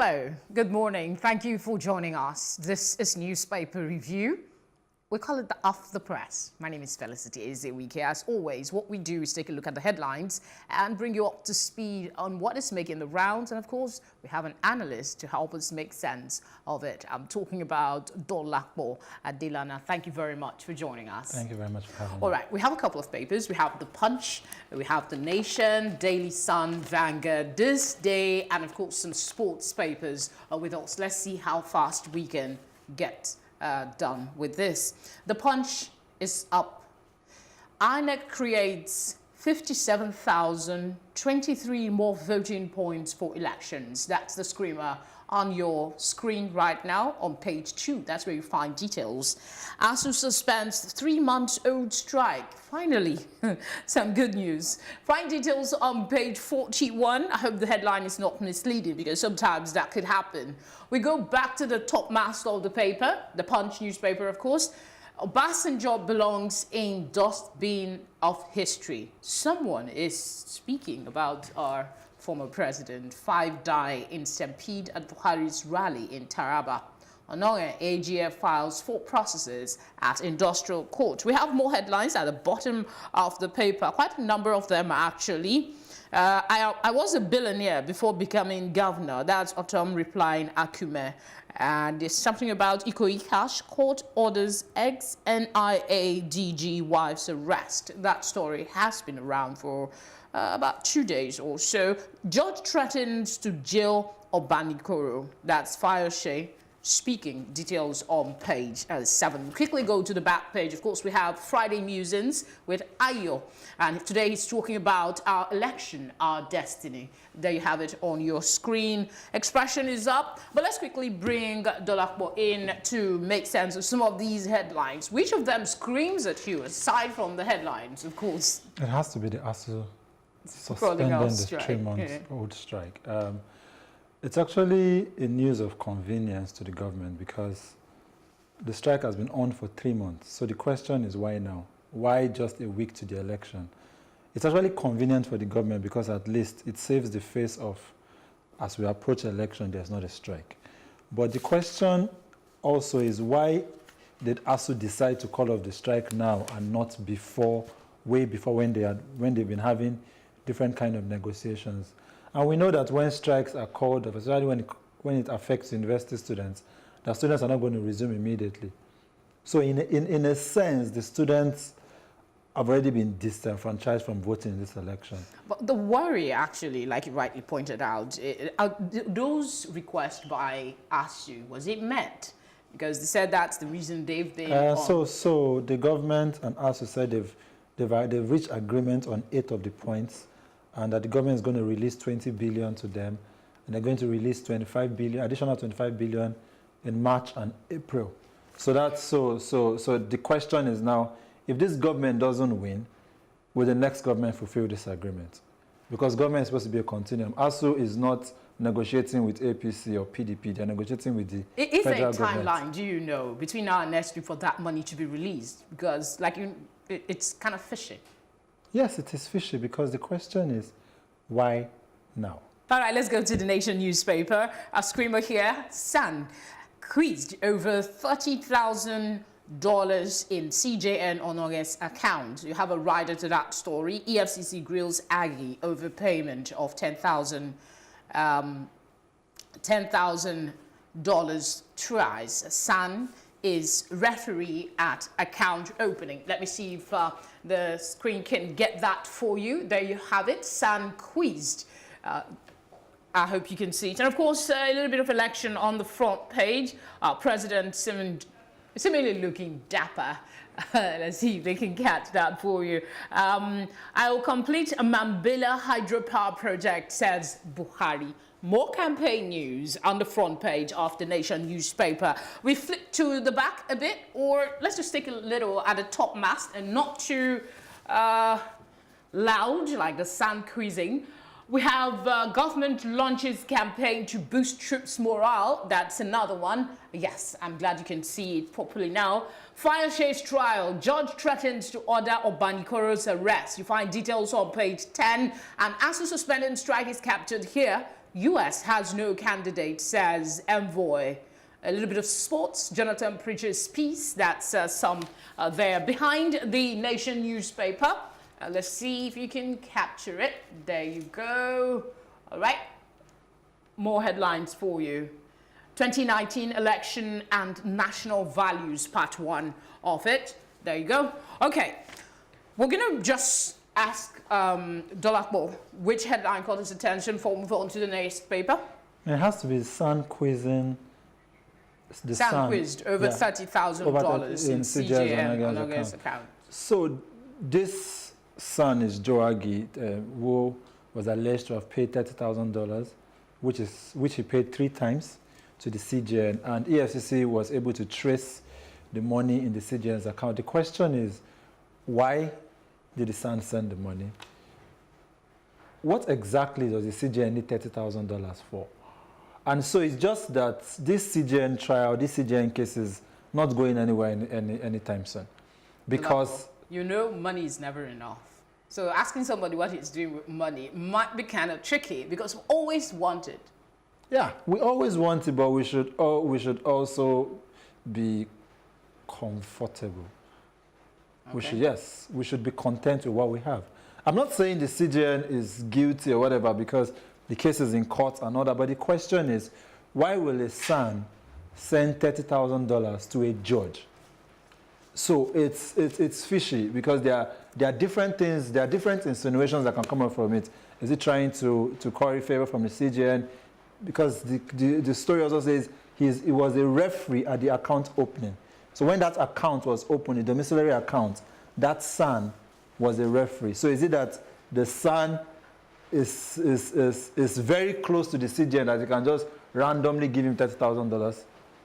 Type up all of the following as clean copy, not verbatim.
Hello, good morning. Thank you for joining us. This is Newspaper Review. We call it the Off the Press. My name is Felicity Ezewike. As always, what we do is take a look at the headlines and bring you up to speed on what is making the rounds. And of course, we have an analyst to help us make sense of it. I'm talking about Dolapo Adelana. Thank you very much for joining us. Thank you very much for having me. All right, we have a couple of papers. We have The Punch, we have The Nation, Daily Sun, Vanguard, This Day, and of course some sports papers with us. Let's see how fast we can get done with this. The Punch is up. INEC creates 57,023 more voting points for elections. That's the screamer on your screen right now on page 2. That's where you find details. ASU suspends 3-month-old strike. Finally, some good news. Find details on page 41. I hope the headline is not misleading because sometimes that could happen. We go back to the top mast of the paper, the Punch newspaper, of course. Obasanjo belongs in dustbin of history. Someone is speaking about our former president. 5 die in stampede at Buhari's rally in Taraba. Ononge AGF files 4 processes at industrial court. We have more headlines at the bottom of the paper, quite a number of them actually. I was a billionaire before becoming governor. That's Otom replying Akume. And there's something about Ikoyi Cash. Court orders ex-NIA DG wife's arrest. That story has been around for about 2 days or so. Judge threatens to jail Obanikoro. That's FIRS speaking. Details on page 7. Quickly go to the back page. Of course, we have Friday Musings with Ayo. And today he's talking about our election, our destiny. There you have it on your screen. Expression is up. But let's quickly bring Dolapo in to make sense of some of these headlines. Which of them screams at you, aside from the headlines, of course? It has to be the ASU suspending the 3-month-old strike. It's actually a news of convenience to the government because the strike has been on for 3 months. So the question is why now? Why just a week to the election? It's actually convenient for the government because at least it saves the face of, as we approach election, there's not a strike. But the question also is why did ASU decide to call off the strike now and not before, way before when they've been having different kind of negotiations? And we know that when strikes are called off, especially when it affects university students, the students are not going to resume immediately. So in a sense, the students have already been disenfranchised from voting in this election. But the worry, actually, like you rightly pointed out, those requests by ASU, was it met? Because they said that's the reason they've been So the government and ASU said they've reached agreement on 8 of the points, and that the government is going to release 20 billion to them, and they're going to release 25 billion, additional 25 billion in March and April. So that's so the question is now, if this government doesn't win, will the next government fulfill this agreement? Because government is supposed to be a continuum. ASU is not negotiating with APC or PDP, they're negotiating with the federal government. Is there a timeline, do you know, between now and next week for that money to be released? Because it's kind of fishy. Yes, it is fishy because the question is, why now? All right, let's go to the Nation newspaper. A screamer here, San quizzed over $30,000 in CJN Ononge's account. You have a rider to that story. EFCC grills Aggie over payment of $10,000 tries. San is referee at account opening. Let me see if the screen can get that for you. There you have it, San quizzed. I hope you can see it. And of course, a little bit of election on the front page. President seemingly looking dapper. Let's see if they can catch that for you. I will complete a Mambila hydropower project, says Buhari. More campaign news on the front page of the Nation newspaper. We flip to the back a bit, or let's just take a little at the top mast and not too loud like the San quizzing. We have government launches campaign to boost troops' morale. That's another one. Yes, I'm glad you can see it properly now. FIRS trial. Judge threatens to order Obanikoro's arrest. You find details on page 10. And ASU suspended strike is captured here. U.S. has no candidate, says envoy. A little bit of sports. Jonathan Preacher's piece. That's some there behind the Nation newspaper. Let's see if you can capture it. There you go. All right. More headlines for you. 2019 election and national values, part 1 of it. There you go. Okay. We're going to just ask Dolapo which headline caught his attention before we move on to the next paper. It has to be Sun quizzing. The Sun quizzed over $30,000 in CJN on August account. So this Sun is Joagi, who was alleged to have paid $30,000, which he paid 3 times to the CJN, and EFCC was able to trace the money in the CJN's account. The question is, why did the Sun send the money? What exactly does the CJN need $30,000 for? And so it's just that this CJN trial, this CJN case is not going anywhere anytime soon. Because... You know, money is never enough. So asking somebody what he's doing with money might be kind of tricky because we always want it. Yeah, we always want it, but we should also be comfortable. Okay. We should be content with what we have. I'm not saying the CJN is guilty or whatever because the case is in court and all that, but the question is, why will a son send $30,000 to a judge? So it's fishy because there are different things, there are different insinuations that can come up from it. Is it trying to curry favor from the CJN? Because the story also says he was a referee at the account opening. So when that account was opened, the domiciliary account, that son was a referee. So is it that the son is very close to the CJN that you can just randomly give him $30,000?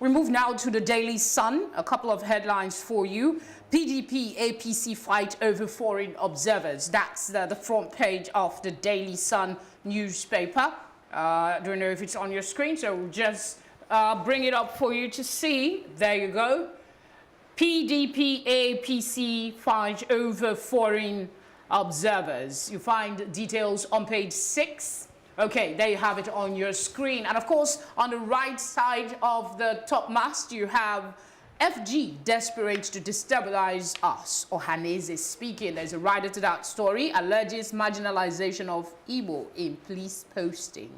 We move now to the Daily Sun. A couple of headlines for you. PDP, APC fight over foreign observers. That's the front page of the Daily Sun newspaper. I don't know if it's on your screen, so we'll just bring it up for you to see. There you go. PDP, APC fight over foreign observers. You find details on page 6. Okay, there you have it on your screen. And of course, on the right side of the top mast, you have FG desperate to destabilize us. Ohaneze speaking. There's a writer to that story. Alleges marginalization of Igbo in police posting.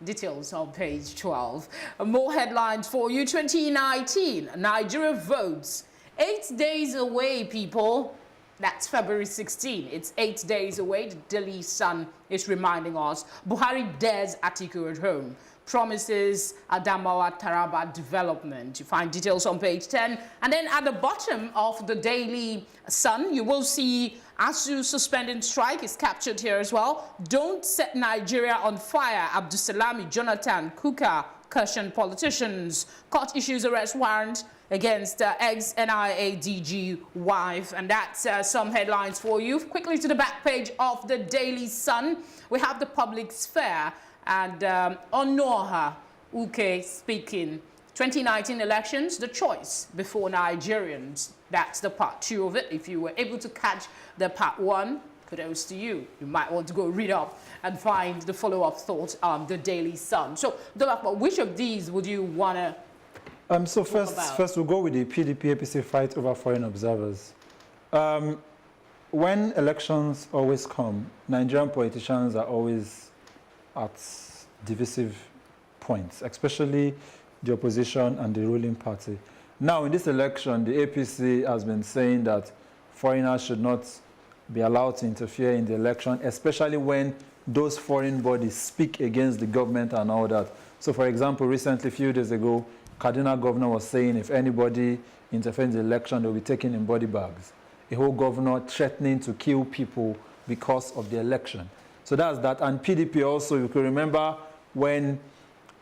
Details on page 12. More headlines for you. 2019, Nigeria votes. 8 days away, people. That's February 16. It's 8 days away. The Daily Sun is reminding us. Buhari dares Atiku at home. Promises Adamawa Taraba development. You find details on page 10. And then at the bottom of the Daily Sun, you will see ASU suspending strike is captured here as well. Don't set Nigeria on fire. Abdusalami, Jonathan, Kuka, Cushion politicians. Court issues arrest warrant against ex-NIA DG wife. And that's some headlines for you. Quickly to the back page of the Daily Sun, we have the public sphere and Onoha Uke speaking. 2019 elections, the choice before Nigerians. That's the part 2 of it. If you were able to catch the part 1, kudos to you. You might want to go read up and find the follow-up thoughts on the Daily Sun. So, Dolapo, which of these would you want to so first we'll go with the PDP-APC fight over foreign observers. When elections always come, Nigerian politicians are always at divisive points, especially the opposition and the ruling party. Now, in this election, the APC has been saying that foreigners should not be allowed to interfere in the election, especially when those foreign bodies speak against the government and all that. So, for example, recently, a few days ago, Kaduna governor was saying if anybody interferes in the election, they'll be taken in body bags. A whole governor threatening to kill people because of the election. So that's that. And PDP also, you can remember when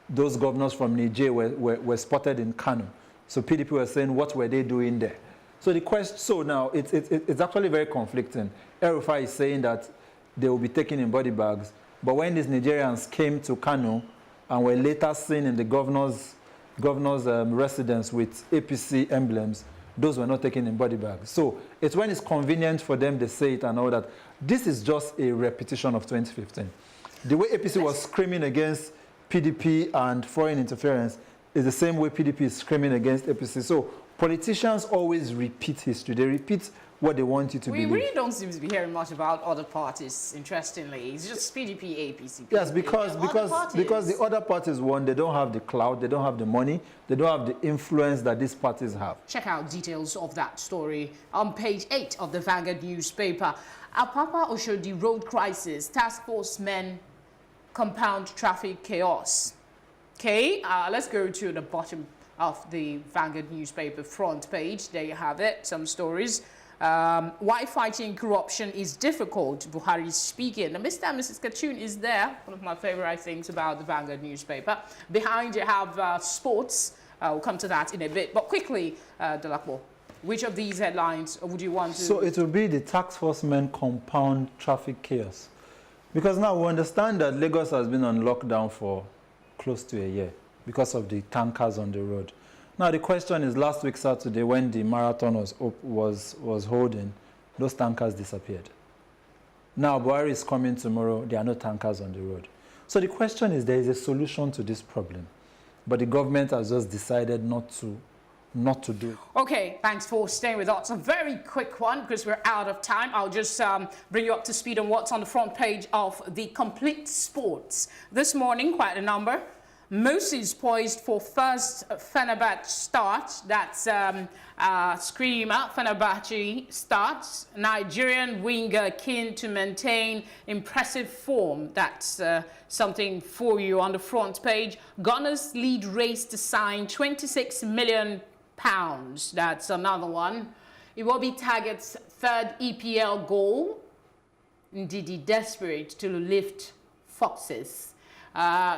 those governors from Niger were spotted in Kano. So PDP were saying, what were they doing there? So the question, so now it's actually very conflicting. El-Rufai is saying that they will be taken in body bags. But when these Nigerians came to Kano and were later seen in the governor's residence with APC emblems, those were not taken in body bags. So it's when it's convenient for them, they say it and all that. This is just a repetition of 2015. The way APC was screaming against PDP and foreign interference is the same way PDP is screaming against APC. So politicians always repeat history. They repeat what they want you to believe. We really don't seem to be hearing much about other parties, interestingly. It's just PDP, APC. Yes, because the other parties, one, they don't have the clout, they don't have the money, they don't have the influence that these parties have. Check out details of that story on page 8 of the Vanguard newspaper. Apapa Oshodi road crisis, task force men compound traffic chaos. Okay, let's go to the bottom of the Vanguard newspaper front page. There you have it, some stories. Why fighting corruption is difficult, Buhari is speaking. Now, Mr. and Mrs. Kachun is there, one of my favorite things about the Vanguard newspaper. Behind you have sports. We'll come to that in a bit. But quickly, Delapo, which of these headlines would you want to... So it will be the task force men compound traffic chaos. Because now we understand that Lagos has been on lockdown for close to a year because of the tankers on the road. Now the question is, last week Saturday, when the marathon was holding, those tankers disappeared. Now Buhari is coming tomorrow, there are no tankers on the road. So the question is, there is a solution to this problem, but the government has just decided not to do it. Okay, thanks for staying with us. A very quick one because we're out of time. I'll just bring you up to speed on what's on the front page of the Complete Sports. This morning, quite a number. Moses poised for first Fenerbahce start. That's Screamer Fenerbahce starts. Nigerian winger keen to maintain impressive form. That's something for you on the front page. Gunners lead race to sign £26 million. That's another one. Iwobi targets third EPL goal. Ndidi desperate to lift Foxes.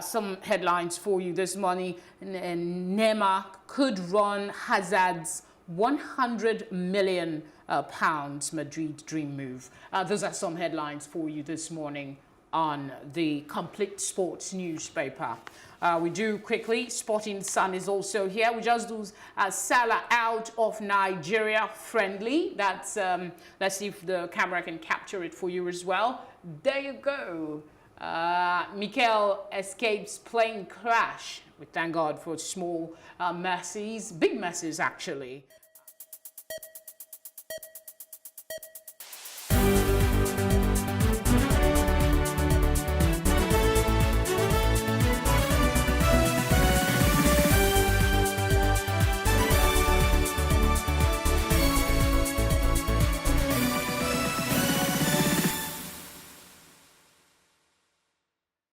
Some headlines for you this morning. Neymar could run Hazard's £100 million Madrid dream move. Those are some headlines for you this morning on the Complete Sports newspaper. We do quickly. Sporting Sun is also here. We just do Salah out of Nigeria friendly. That's let's see if the camera can capture it for you as well. There you go. Mikel escapes plane crash. We thank God for small mercies, big mercies actually.